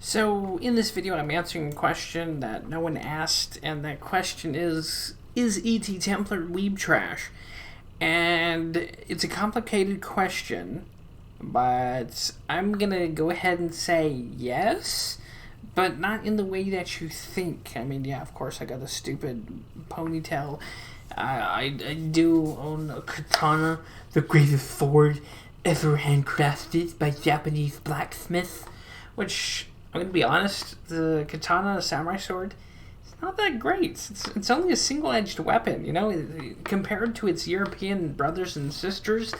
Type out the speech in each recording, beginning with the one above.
So, in this video, I'm answering a question that no one asked, and that question is ET Templar WeabTrash? And it's a complicated question, but I'm gonna go ahead and say yes, but not in the way that you think. I mean, yeah, of course, I got a stupid ponytail. I do own a katana, the greatest sword ever handcrafted by Japanese blacksmiths, which, I'm going to be honest, the katana, samurai sword, it's not that great. It's only a single-edged weapon, you know, compared to its European brothers and sisters.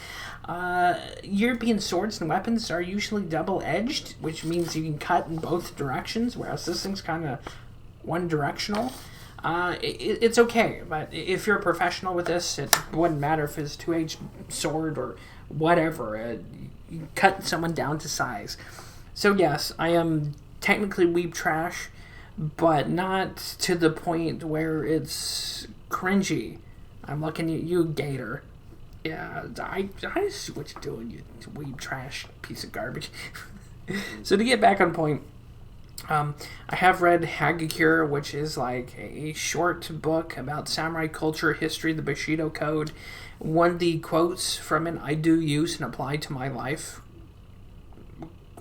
European swords and weapons are usually double-edged, which means you can cut in both directions, whereas this thing's kind of one-directional. It's okay, but if you're a professional with this, it wouldn't matter if it's a two-edged sword or whatever. You cut someone down to size. So yes, I am technically WeabTrash, but not to the point where it's cringy. I'm looking at you, Gator. Yeah, I see what you're doing, you WeabTrash piece of garbage. So to get back on point, I have read Hagi Cure, which is like a short book about samurai culture, history, the Bushido Code. One of the quotes from it I do use and apply to my life,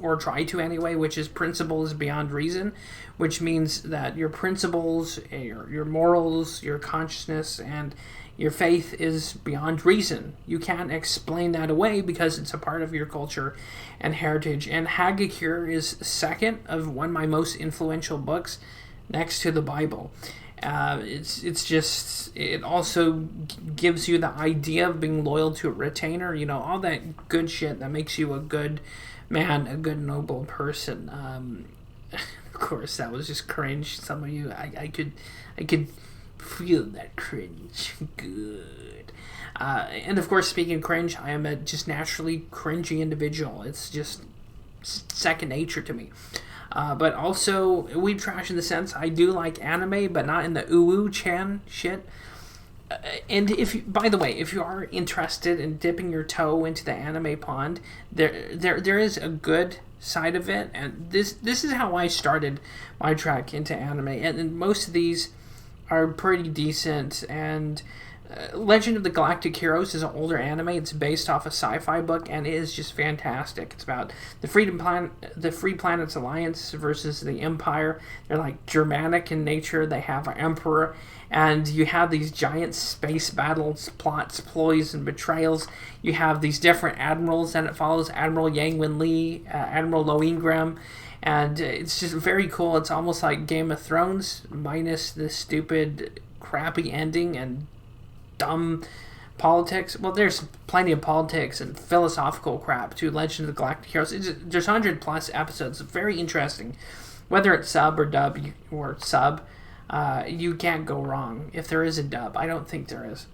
or try to anyway, which is principle is beyond reason, which means that your principles, your morals, your consciousness, and your faith is beyond reason. You can't explain that away because it's a part of your culture and heritage. And Hagi Cure is second of one of my most influential books, next to the Bible. It also gives you the idea of being loyal to a retainer, you know, all that good shit that makes you a good man, a good noble person. Of course, that was just cringe. Some of you, I could feel that cringe. Good. And of course, speaking of cringe, I am a just naturally cringy individual. It's just second nature to me. But also, WeabTrash in the sense I do like anime, but not in the uwu-chan shit. And by the way, if you are interested in dipping your toe into the anime pond, there is a good side of it, and this is how I started my track into anime, and most of these are pretty decent. And Legend of the Galactic Heroes is an older anime. It's based off a sci-fi book, and it is just fantastic. It's about the Free Planets Alliance versus the Empire. They're like Germanic in nature. They have an emperor, and you have these giant space battles, plots, ploys, and betrayals. You have these different admirals that it follows: Admiral Yang Wen Li, Admiral Lo Ingram. And it's just very cool. It's almost like Game of Thrones, minus the stupid, crappy ending and dumb politics. Well, there's plenty of politics and philosophical crap to Legend of the Galactic Heroes. There's 100+ episodes. It's very interesting. Whether it's sub or dub or sub, you can't go wrong. If there is a dub, I don't think there is.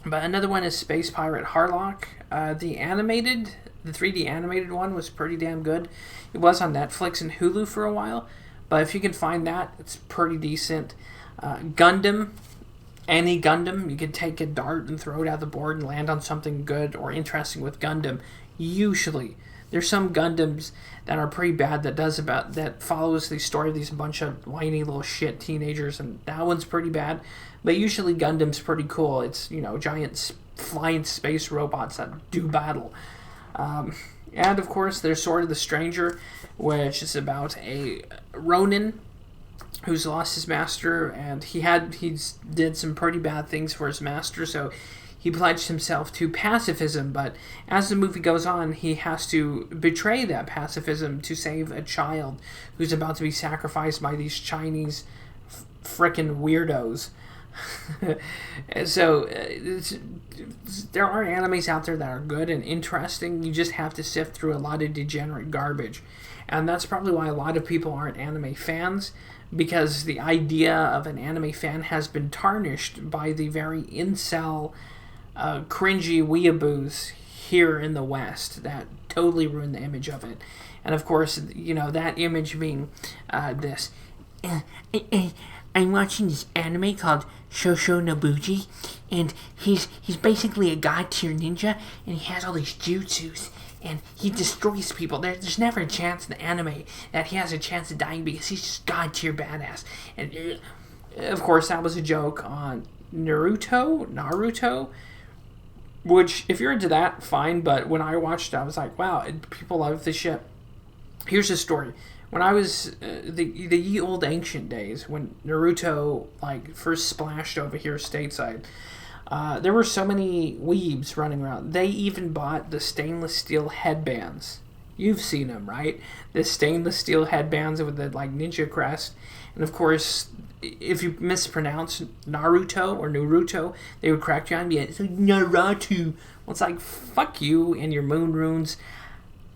But another one is Space Pirate Harlock. The 3D animated one was pretty damn good. It was on Netflix and Hulu for a while, but if you can find that, it's pretty decent. Gundam, any Gundam, you can take a dart and throw it at the board and land on something good or interesting with Gundam. Usually, there's some Gundams that are pretty bad that follows the story of these bunch of whiny little shit teenagers, and that one's pretty bad. But usually Gundam's pretty cool. It's, you know, giant flying space robots that do battle. And of course, there's Sword of the Stranger, which is about a Ronin who's lost his master, and he did some pretty bad things for his master, so he pledged himself to pacifism. But as the movie goes on, he has to betray that pacifism to save a child who's about to be sacrificed by these Chinese frickin' weirdos. So there are animes out there that are good and interesting. You just have to sift through a lot of degenerate garbage, and that's probably why a lot of people aren't anime fans, because the idea of an anime fan has been tarnished by the very incel, cringy weeaboos here in the West that totally ruined the image of it. And of course, you know, that image being this. I'm watching this anime called Shosho Nobuji, and he's basically a god tier ninja, and he has all these jutsus, and he destroys people. There's never a chance in the anime that he has a chance of dying because he's just god tier badass. And of course, that was a joke on Naruto, which if you're into that, fine. But when I watched it, I was like, wow, people love this shit. Here's the story. When I was the ye old ancient days, when Naruto like first splashed over here stateside, there were so many weebs running around. They even bought the stainless steel headbands. You've seen them, right? The stainless steel headbands with the like ninja crest. And of course, if you mispronounce Naruto or Naruto, they would crack you on and be like, Naruto. Well, it's like, fuck you and your moon runes.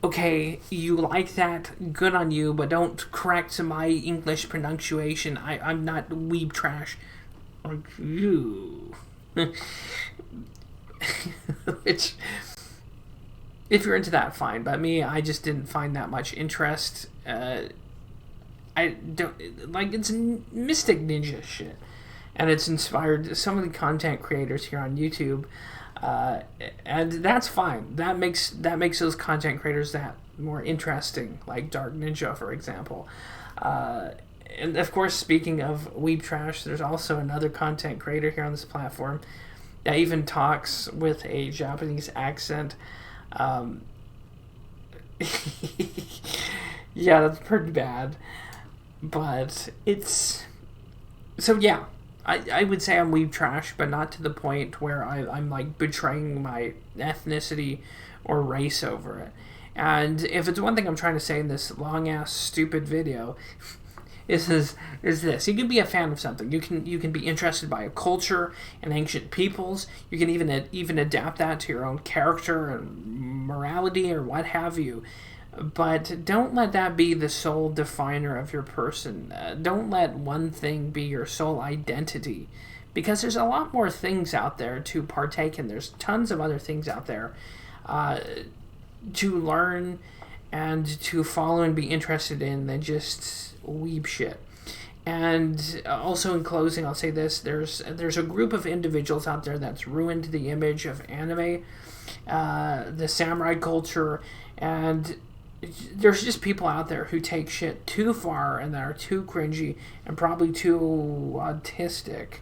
Okay, you like that, good on you, but don't correct my English pronunciation. I'm not WeabTrash. Like you. Which, if you're into that, fine. But me, I just didn't find that much interest. I don't, like, it's Mystic Ninja shit. And it's inspired some of the content creators here on YouTube. And that's fine. That makes those content creators that more interesting, like Dark Ninja, for example. And of course, speaking of WeabTrash, there's also another content creator here on this platform that even talks with a Japanese accent. Yeah, that's pretty bad. But it's... So yeah, I would say I'm WeabTrash, but not to the point where I'm like betraying my ethnicity or race over it. And if it's one thing I'm trying to say in this long-ass stupid video, is this. You can be a fan of something. You can be interested by a culture and ancient peoples. You can even adapt that to your own character and morality or what have you. But don't let that be the sole definer of your person. Don't let one thing be your sole identity. Because there's a lot more things out there to partake in. There's tons of other things out there to learn and to follow and be interested in than just weeb shit. And also in closing, I'll say this. There's a group of individuals out there that's ruined the image of anime, the samurai culture, and there's just people out there who take shit too far and that are too cringy and probably too autistic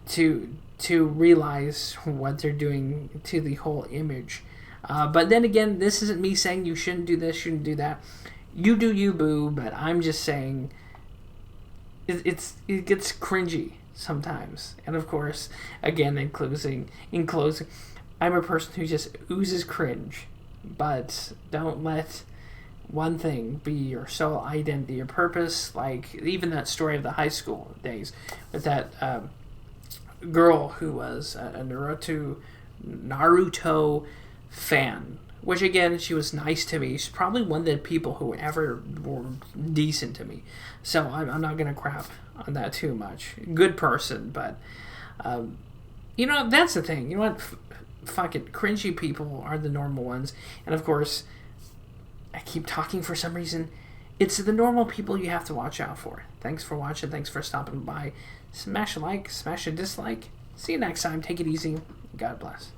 to realize what they're doing to the whole image. But then again, this isn't me saying you shouldn't do this, shouldn't do that. You do you, boo. But I'm just saying it gets cringy sometimes. And of course, again, in closing, I'm a person who just oozes cringe. But don't let one thing be your sole identity, your purpose. Like even that story of the high school days with that girl who was a Naruto fan. Which again, she was nice to me. She's probably one of the people who ever were decent to me. So I'm not gonna crap on that too much. Good person, but that's the thing. You know what? Fuck it. Cringy people are the normal ones. And of course, I keep talking for some reason. It's the normal people you have to watch out for. Thanks for watching. Thanks for stopping by. Smash a like. Smash a dislike. See you next time. Take it easy. God bless.